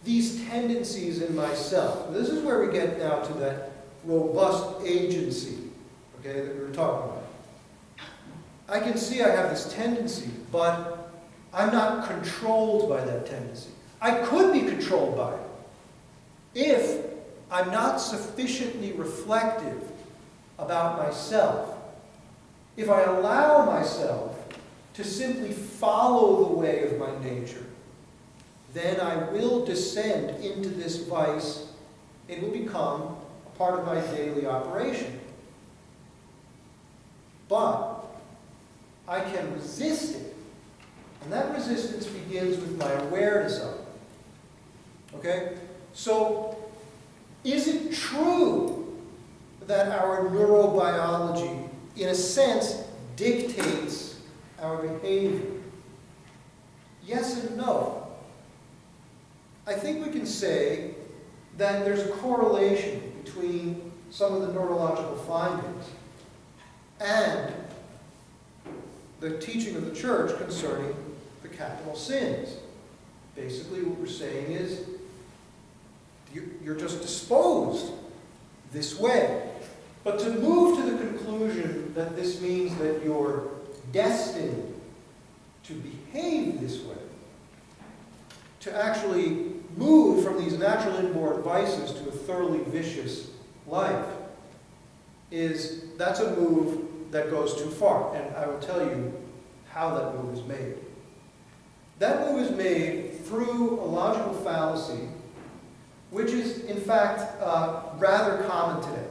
these tendencies in myself. This is where we get now to that robust agency, okay, that we were talking about. I can see I have this tendency, but I'm not controlled by that tendency. I could be controlled by it if I'm not sufficiently reflective about myself. If I allow myself to simply follow the way of my nature, then I will descend into this vice. It will become a part of my daily operation. But I can resist it. And that resistance begins with my awareness of it. Okay? So, is it true that our neurobiology, in a sense, dictates our behavior? Yes and no. I think we can say that there's a correlation between some of the neurological findings and the teaching of the church concerning the capital sins. Basically, what we're saying is you're just disposed this way. But to move to the conclusion that this means that you're destined to behave this way, to actually move from these natural inborn vices to a thoroughly vicious life, that's a move that goes too far. And I will tell you how that move is made. That move is made through a logical fallacy, which is, in fact, rather common today.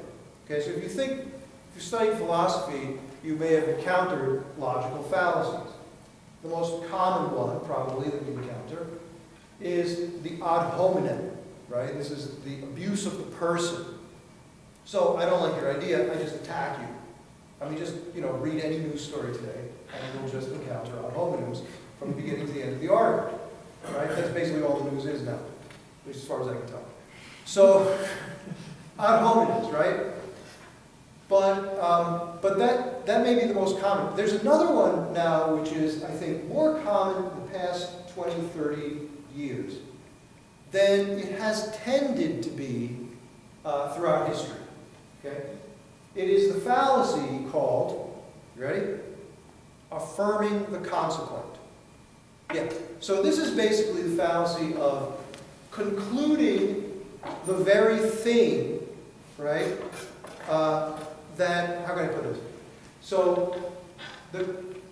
Okay, so if you study philosophy, you may have encountered logical fallacies. The most common one, probably, that we encounter is the ad hominem, right? This is the abuse of the person. So I don't like your idea, I just attack you. I mean, just, read any news story today, and you'll just encounter ad hominems from the beginning to the end of the article, right? That's basically all the news is now, at least as far as I can tell. So, ad hominems, right? But that may be the most common. There's another one now which is, I think, more common in the past 20, 30 years than it has tended to be throughout history. Okay? It is the fallacy called, you ready? Affirming the consequent. Yeah. So this is basically the fallacy of concluding the very thing, right? That, how can I put it? So the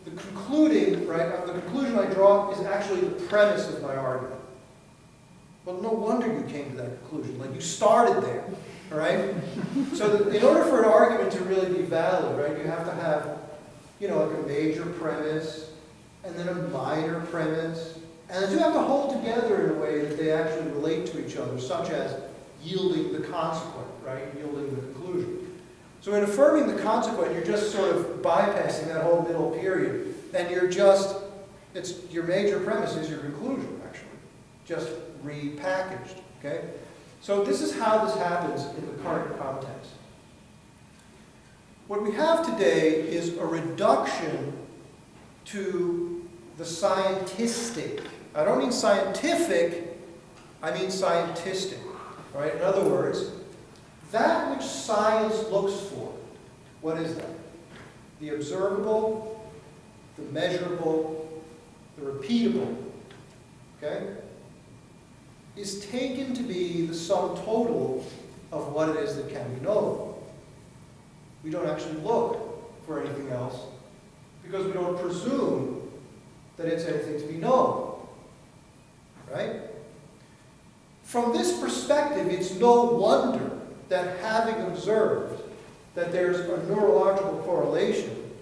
concluding, right, the conclusion I draw is actually the premise of my argument. Well, no wonder you came to that conclusion. Like, you started there, all right? So in order for an argument to really be valid, right, you have to have, like a major premise, and then a minor premise, and the two have to hold together in a way that they actually relate to each other, such as yielding the consequent, right, yielding the conclusion. So in affirming the consequent, you're just sort of bypassing that whole middle period, and you're just, your major premise is your conclusion, actually, just repackaged, okay? So this is how this happens in the current context. What we have today is a reduction to the scientistic. I don't mean scientific, I mean scientistic, all right? In other words, that which science looks for, what is that? The observable, the measurable, the repeatable, okay, is taken to be the sum total of what it is that can be known. We don't actually look for anything else because we don't presume that it's anything to be known, right? From this perspective, it's no wonder that having observed that there's a neurological correlation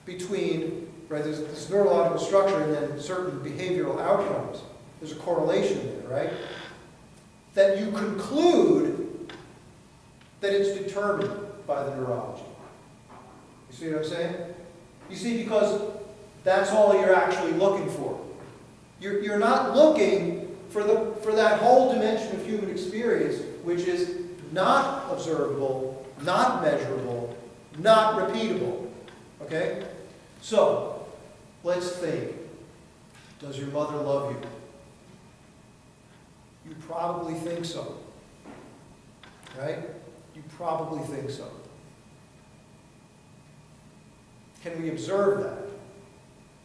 between, right, there's this neurological structure and then certain behavioral outcomes. There's a correlation there, right? That you conclude that it's determined by the neurology. You see what I'm saying? You see, because that's all you're actually looking for. You're not looking for that whole dimension of human experience, which is not observable, not measurable, not repeatable. Okay? So, let's think. Does your mother love you? You probably think so. Right? You probably think so. Can we observe that?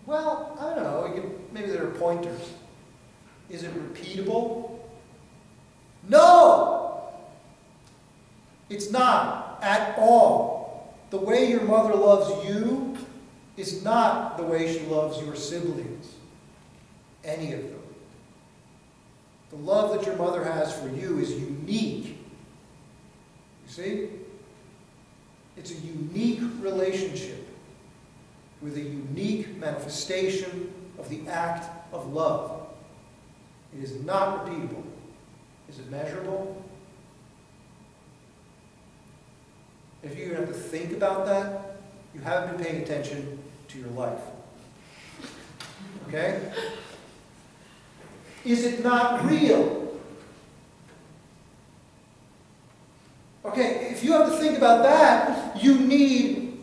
Well, I don't know. Maybe there are pointers. Is it repeatable? No! It's not at all. The way your mother loves you is not the way she loves your siblings. Any of them. The love that your mother has for you is unique. You see? It's a unique relationship with a unique manifestation of the act of love. It is not repeatable. Is it measurable? If you have to think about that, you haven't been paying attention to your life. Okay? Is it not real? Okay, if you have to think about that, you need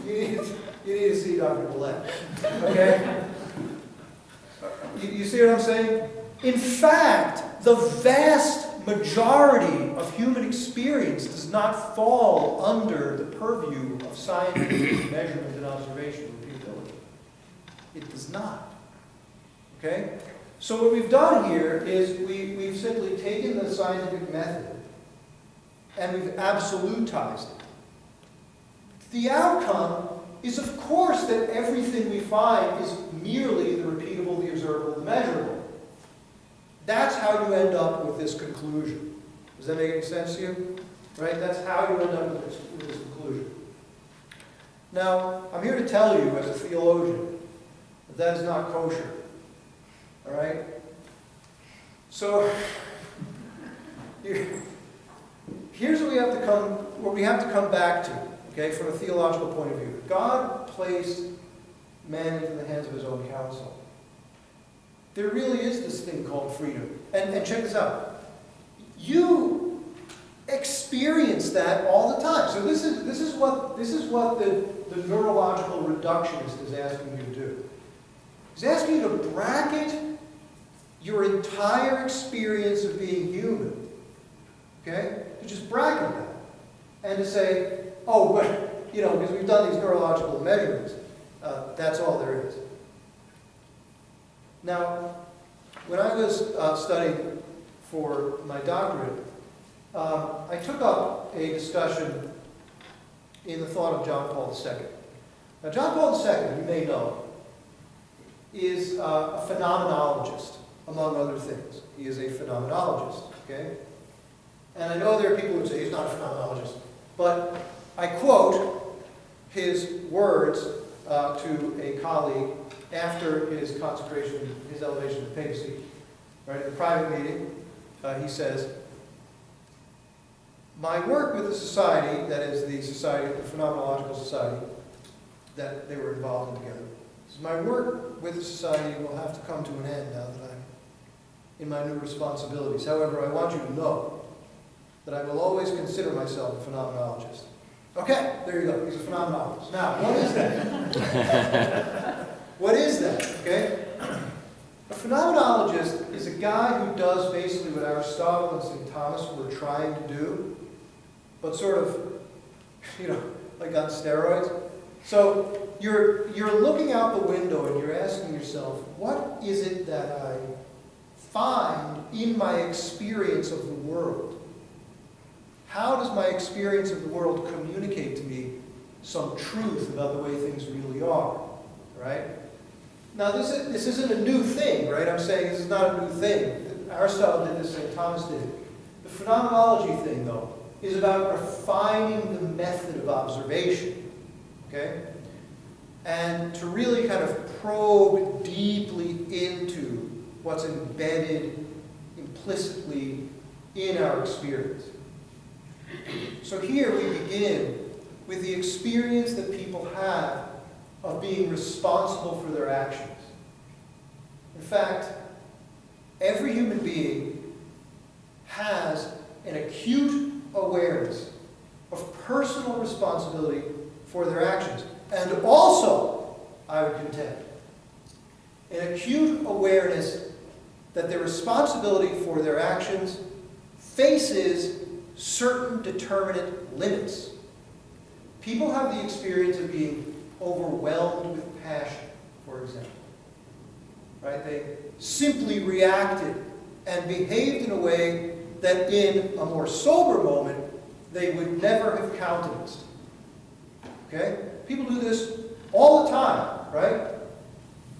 to see Dr. Millett. Okay? You see what I'm saying? In fact, the vast majority of human experience does not fall under the purview of scientific measurement and observation and repeatability. It does not. Okay? So what we've done here is we've simply taken the scientific method and we've absolutized it. The outcome is, of course, that everything we find is merely the repeatable, the observable, the measurable. That's how you end up with this conclusion. Does that make any sense to you? Right? That's how you end up with this conclusion. Now, I'm here to tell you, as a theologian, that that is not kosher. All right? So, here's what we have to come back to, okay, from a theological point of view. God placed man into the hands of his own counsel. There really is this thing called freedom. And check this out. You experience that all the time. So this is what the neurological reductionist is asking you to do. He's asking you to bracket your entire experience of being human. Okay? To just bracket that. And to say, oh, but, because we've done these neurological measurements, that's all there is. Now, when I was studying for my doctorate, I took up a discussion in the thought of John Paul II. Now, John Paul II, you may know, is a phenomenologist, among other things. He is a phenomenologist, okay? And I know there are people who say he's not a phenomenologist, but I quote his words to a colleague after his consecration, his elevation to papacy. Right, in a private meeting, he says, my work with the society, that is the society, the Phenomenological Society, that they were involved in together, says, my work with the society will have to come to an end now that I'm in my new responsibilities. However, I want you to know that I will always consider myself a phenomenologist. Okay, there you go. He's a phenomenologist. Now, what is that? What is that? Okay? A phenomenologist is a guy who does basically what Aristotle and St. Thomas were trying to do, but sort of, like on steroids. So you're looking out the window and you're asking yourself, what is it that I find in my experience of the world? How does my experience of the world communicate to me some truth about the way things really are? Right? Now, this isn't a new thing, right? I'm saying this is not a new thing. Aristotle did this, St. Thomas did it. The phenomenology thing, though, is about refining the method of observation, okay? And to really kind of probe deeply into what's embedded implicitly in our experience. So here we begin with the experience that people have of being responsible for their actions. In fact, every human being has an acute awareness of personal responsibility for their actions. And also, I would contend, an acute awareness that their responsibility for their actions faces certain determinate limits. People have the experience of being overwhelmed with passion, for example. Right? They simply reacted and behaved in a way that in a more sober moment they would never have countenanced. Okay? People do this all the time, right?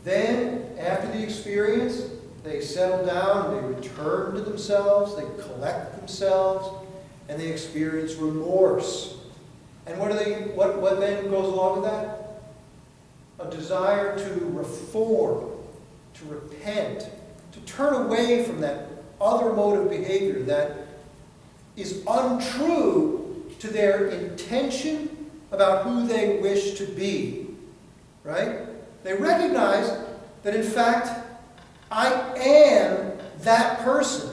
Then, after the experience, they settle down, they return to themselves, they collect themselves, and they experience remorse. And what then goes along with that? A desire to reform, to repent, to turn away from that other mode of behavior that is untrue to their intention about who they wish to be. Right? They recognize that in fact, I am that person,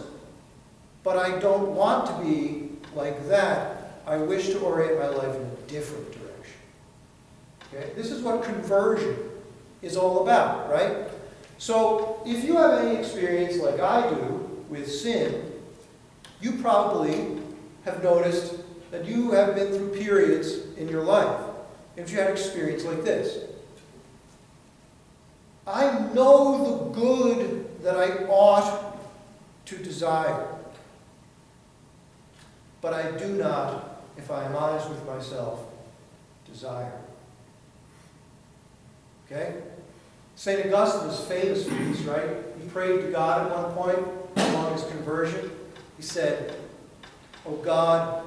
but I don't want to be like that. I wish to orient my life in a different direction. Okay? This is what conversion is all about, right? So, if you have any experience like I do with sin, you probably have noticed that you have been through periods in your life in which you had an experience like this. I know the good that I ought to desire, but I do not, if I am honest with myself, desire. Okay? St. Augustine is famous for this, right? He prayed to God at one point along his conversion. He said, "Oh God,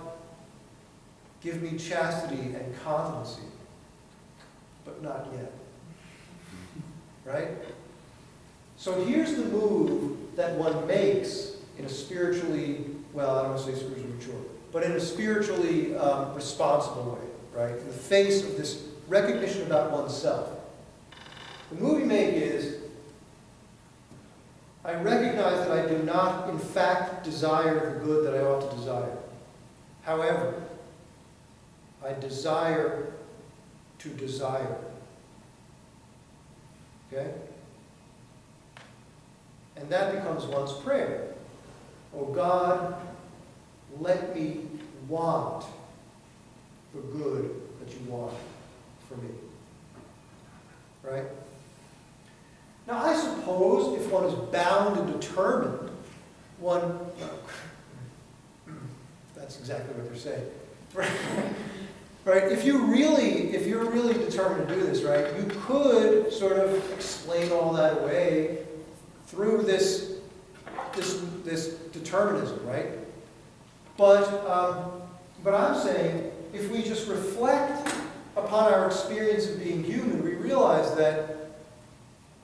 give me chastity and continency, but not yet." Right? So here's the move that one makes in a spiritually, well, I don't want to say spiritually mature, but in a spiritually responsible way, right? In the face of this recognition about oneself. The move you make is, I recognize that I do not, in fact, desire the good that I ought to desire. However, I desire to desire. Okay? And that becomes one's prayer. Oh God, let me want the good that you want for me. Right? Now, I suppose if one is bound and determined, one... That's exactly what they're saying. Right? If you're really determined to do this, right, you could sort of explain all that away through this determinism, right? But I'm saying, if we just reflect upon our experience of being human, we realize that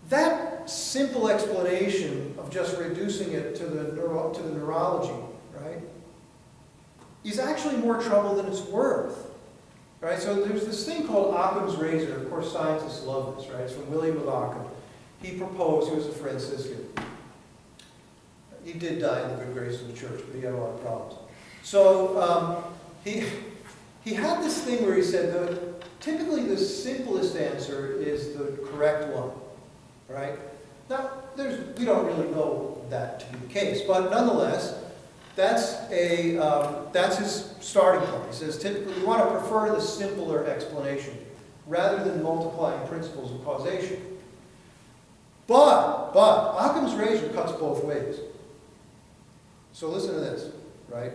that simple explanation of just reducing it to the neurology, right, is actually more trouble than it's worth. Right? So there's this thing called Occam's razor. Of course, scientists love this, right? It's from William of Occam. He proposed, he was a Franciscan. He did die in the good grace of the church, but he had a lot of problems. So he had this thing where he said, typically the simplest answer is the correct one. Right? Now, we don't really know that to be the case, but nonetheless, that's his starting point. He says, typically, we want to prefer the simpler explanation rather than multiplying principles of causation. But Occam's razor cuts both ways. So listen to this, right?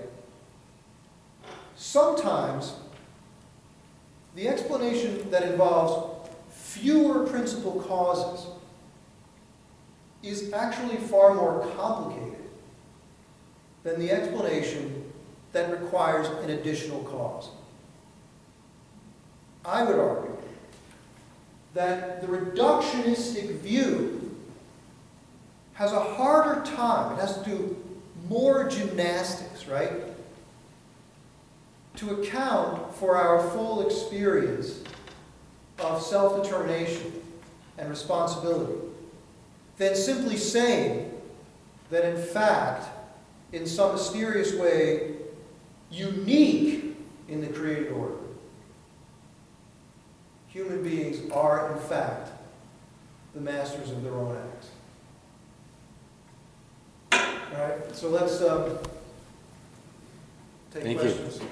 Sometimes the explanation that involves fewer principal causes is actually far more complicated than the explanation that requires an additional cause. I would argue that the reductionistic view has a harder time, it has to do more gymnastics, right, to account for our full experience of self-determination and responsibility than simply saying that in fact, in some mysterious way, unique in the created order, human beings are in fact the masters of their own acts. All right, so let's take Thank questions. you.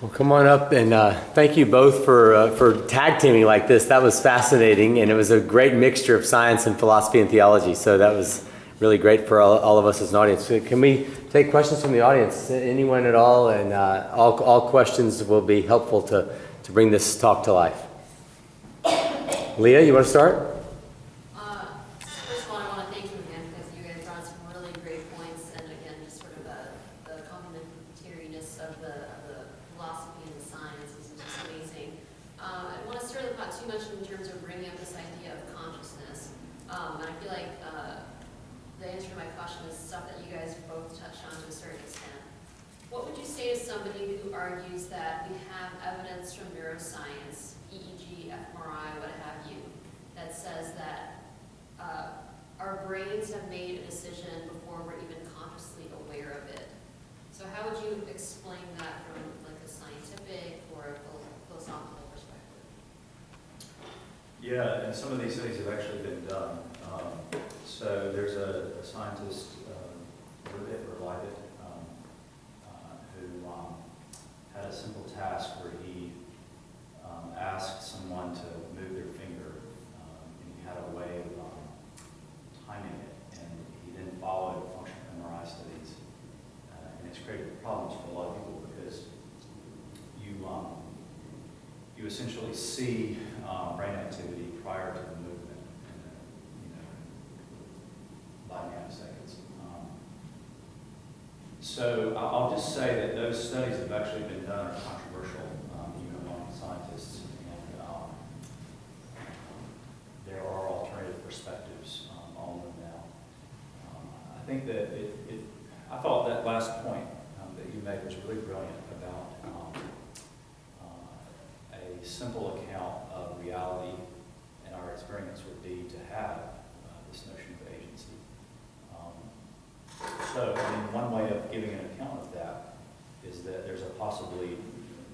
Well, come on up, and thank you both for tag teaming like this. That was fascinating, and it was a great mixture of science and philosophy and theology. So that was really great for all of us as an audience. So can we take questions from the audience? Anyone at all? And all questions will be helpful to bring this talk to life. Leah, you want to start? First of all, I want to thank you again because you guys brought some really great points, and again, just sort of the complementariness of the philosophy and the science is just amazing. I don't want to stir the pot too much in terms of bringing up this idea of consciousness, and I feel like the answer to my question is stuff that you guys both touched on to a certain extent. What would you say to somebody who argues that we have evidence from neuroscience, EEG, fMRI, what have you, that says that our brains have made a decision before we're even consciously aware of it? So how would you explain that from like a scientific or a philosophical perspective? Yeah, and some of these studies have actually been done. So there's a scientist, Relight, who had a simple task where he asked someone to move their finger, and he had a way of timing it, and he then followed functional MRI studies, and it's created problems for a lot of people because you essentially see brain activity prior to the movement, by nanoseconds. So I'll just say that those studies have actually been done are controversial, even among scientists, and there are alternative perspectives on them now. I think that I thought that last point that you made was really brilliant about a simple account of reality and our experience would be to have this notion of agency. So, I mean, one way of giving an account of that is that there's a possibly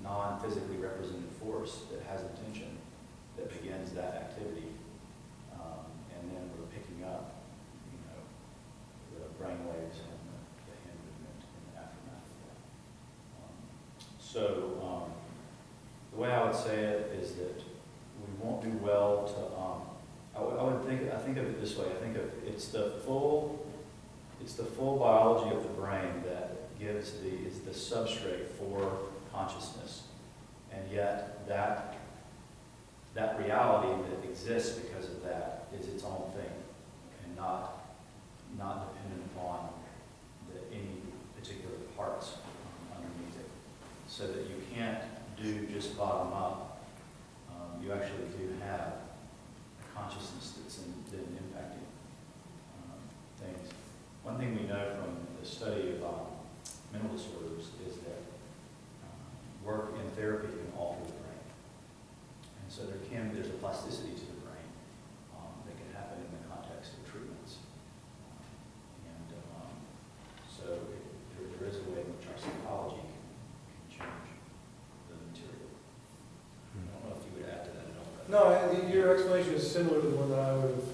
non-physically represented force that has attention that begins that activity, and then we're picking up, the brain waves and the hand movement in the aftermath of that. The way I would say it is that we won't do well to. I think of it this way. I think of it's the full biology of the brain that is the substrate for consciousness, and yet that reality that exists because of that is its own thing, and not dependent upon any particular parts underneath it. So that you can't do just bottom up. You actually do have a consciousness that's then impacting things. One thing we know from the study of mental disorders is that work in therapy can alter the brain. And so there's a plasticity to the brain that can happen in the context of treatments. So there is a way in which our psychology can change the material. I don't know if you would add to that at all. No, your explanation is similar to the one that I would have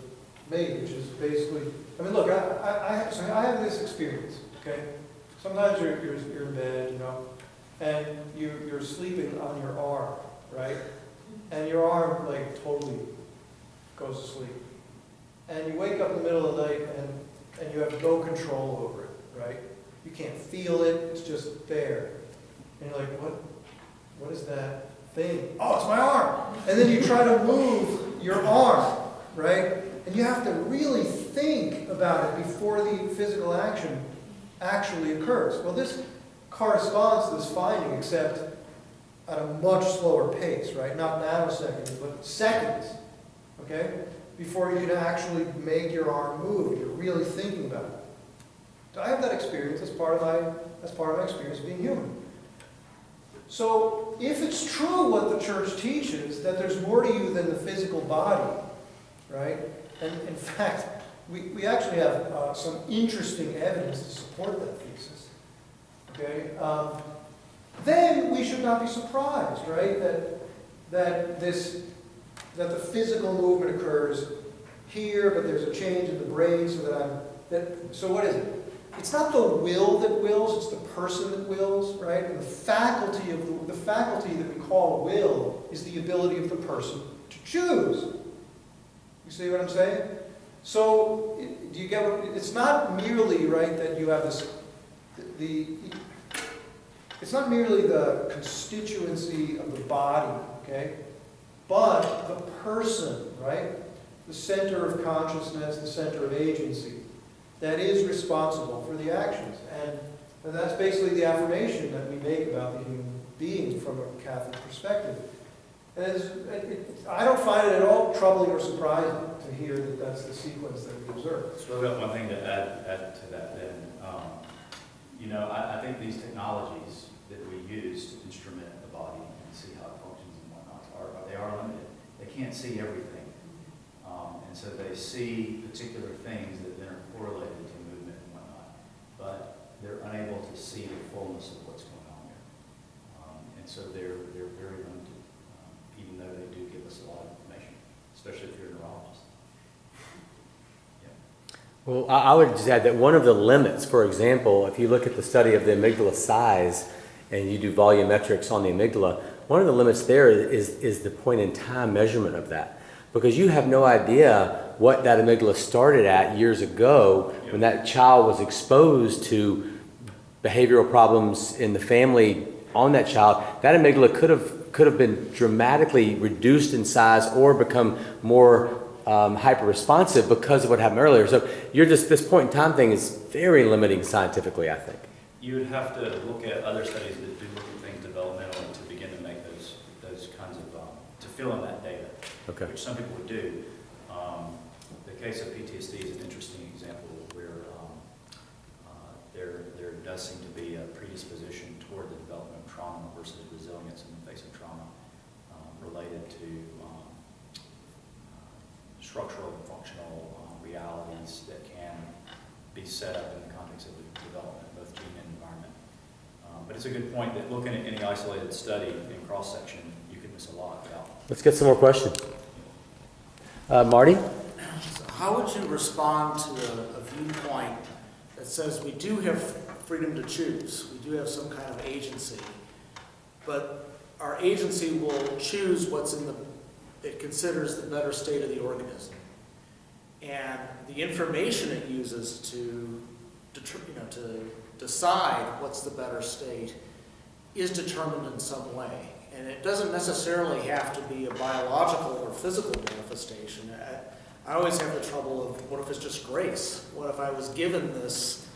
made, which is basically, I mean, look, I have this experience, okay? Sometimes you're in bed, and you're sleeping on your arm, right? And your arm, like, totally goes to sleep. And you wake up in the middle of the night, and you have no control over it, right? You can't feel it, it's just there. And you're like, what is that thing? Oh, it's my arm! And then you try to move your arm, right? And you have to really think about it before the physical action actually occurs. Well, this corresponds to this finding, except at a much slower pace, right? Not nanoseconds, but seconds, okay? Before you can actually make your arm move. You're really thinking about it. I have that experience as part of my experience of being human. So, if it's true what the church teaches, that there's more to you than the physical body, right? And in fact, we actually have some interesting evidence to support that thesis. Okay? Then we should not be surprised, right? that that the physical movement occurs here, but there's a change in the brain so so what is it? It's not the will that wills, it's the person that wills, right? And the faculty that we call will is the ability of the person to choose. You see what I'm saying? So, do you get what, it's not merely, right, that you have this, it's not merely the constituency of the body, okay? But the person, right? The center of consciousness, the center of agency, that is responsible for the actions. And that's basically the affirmation that we make about the human being from a Catholic perspective. And I don't find it at all troubling or surprising to hear that that's the sequence that we observe. So I've got one thing to add to that then. I think these technologies that we use to instrument the body and see how it functions and whatnot they are limited. They can't see everything. And so they see particular things that then are correlated to movement and whatnot, but they're unable to see the fullness of what's going on there. And so they're very limited, even though they do give us a lot of information, especially if you're a neurologist. Well, I would just add that one of the limits, for example, if you look at the study of the amygdala size and you do volumetrics on the amygdala, one of the limits there is the point in time measurement of that. Because you have no idea what that amygdala started at years ago when that child was exposed to behavioral problems in the family on that child. That amygdala could have been dramatically reduced in size or become more hyper-responsive because of what happened earlier. So this point in time thing is very limiting scientifically, I think. You would have to look at other studies that do look at things developmentally to begin to make those kinds of, to fill in that data, Okay. which some people would do. The case of PTSD is an interesting example where there does seem to be a predisposition toward the development of trauma versus resilience in the face of trauma related to structural and functional realities that can be set up in the context of the development, both gene and environment. But it's a good point that looking at any isolated study in cross-section, you can miss a lot without. Let's get some more questions. Marty? So how would you respond to a viewpoint that says we do have freedom to choose, we do have some kind of agency, but our agency will choose what's it considers the better state of the organism. And the information it uses to decide what's the better state is determined in some way. And it doesn't necessarily have to be a biological or physical manifestation. I always have the trouble of, what if it's just grace? What if I was given this,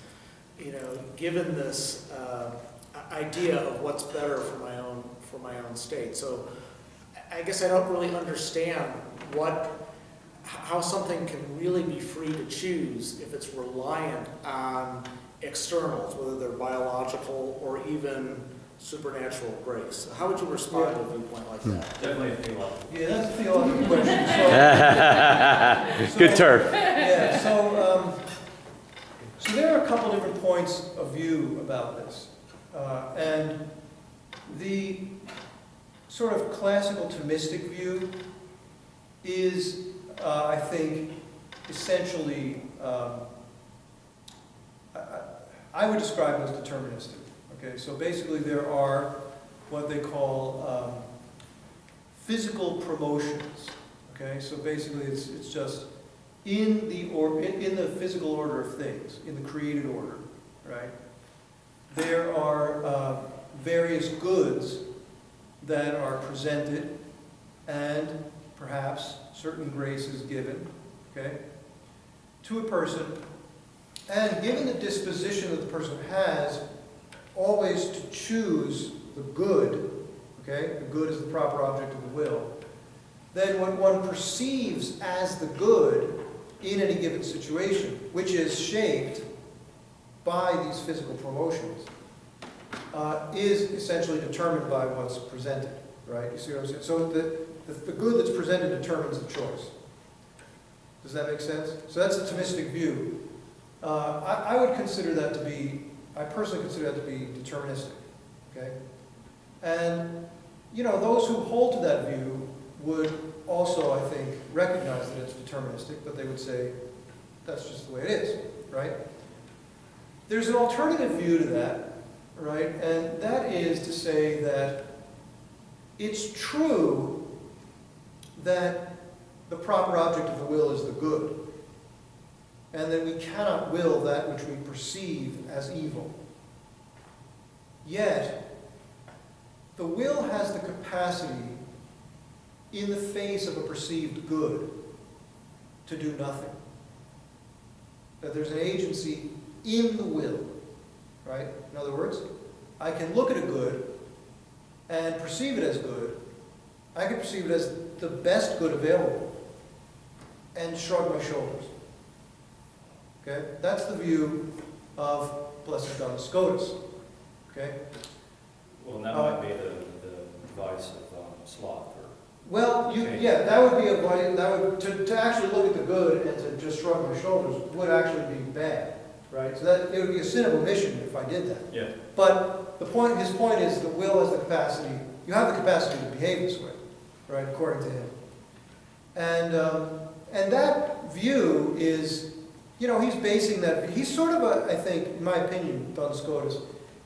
idea of what's better for my own state? So I guess I don't really understand how something can really be free to choose if it's reliant on externals, whether they're biological or even supernatural grace. So how would you respond to a viewpoint like that? Definitely a theological. Yeah, that's a theological question. Good turf. Yeah, so there are a couple different points of view about this. And the sort of classical Thomistic view is, I think, essentially, I would describe it as deterministic. Okay, so basically there are what they call physical promotions. Okay, so basically it's just in the physical order of things, in the created order, right? There are various goods that are presented and perhaps certain grace is given, okay, to a person. And given the disposition that the person has, always to choose the good, okay, the good is the proper object of the will, then what one perceives as the good in any given situation, which is shaped by these physical promotions, is essentially determined by what's presented, right? You see what I'm saying? So the good that's presented determines the choice. Does that make sense? So that's a Thomistic view. I would consider that to be, I personally consider that to be deterministic, okay? And those who hold to that view would also, I think, recognize that it's deterministic, but they would say, that's just the way it is, right? There's an alternative view to that, right? And that is to say that it's true that the proper object of the will is the good, and that we cannot will that which we perceive as evil. Yet, the will has the capacity, in the face of a perceived good, to do nothing. That there's an agency in the will, right? In other words, I can look at a good and perceive it as good. I can perceive it as the best good available and shrug my shoulders. Okay? That's the view of Blessed Duns Scotus. Okay? Well, and that might be the vice of sloth. Well, yeah, that would be to actually look at the good and to just shrug my shoulders would actually be bad, right? So that it would be a sin of omission if I did that. Yeah. But his point is the will has the capacity. You have the capacity to behave this way, right? According to him, and that view is, he's basing that. He's sort of I think, in my opinion, Duns Scotus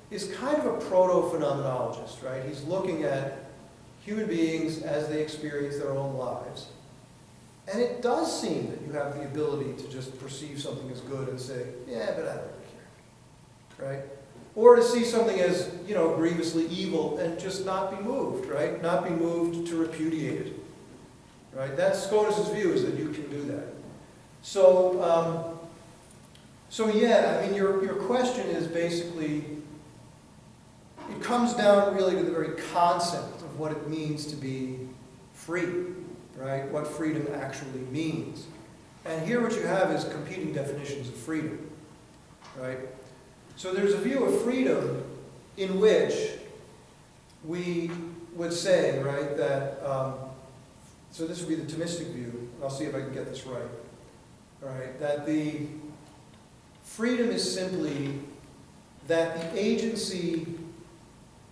is kind of a proto-phenomenologist, right? He's looking at human beings as they experience their own lives. And it does seem that you have the ability to just perceive something as good and say, yeah, but I don't really care, right? Or to see something as, grievously evil and just not be moved, right? Not be moved to repudiate it, right? That's Scotus's view, is that you can do that. So, yeah, I mean, your question is basically, it comes down really to the very concept of what it means to be free, right? What freedom actually means. And here what you have is competing definitions of freedom, right? So there's a view of freedom in which we would say, right, that, so this would be the Thomistic view. I'll see if I can get this right. All right, that the freedom is simply that the agency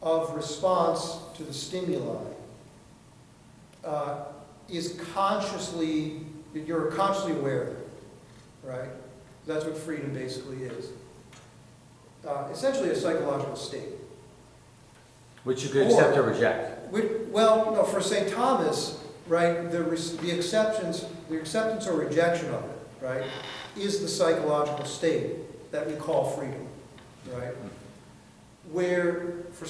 of response to the stimuli is consciously, you're consciously aware of it, right? That's what freedom basically is. Essentially a psychological state. Which you could accept or reject. Well, no, for St. Thomas, right, the acceptance or rejection of it, right, is the psychological state that we call freedom, right? Where for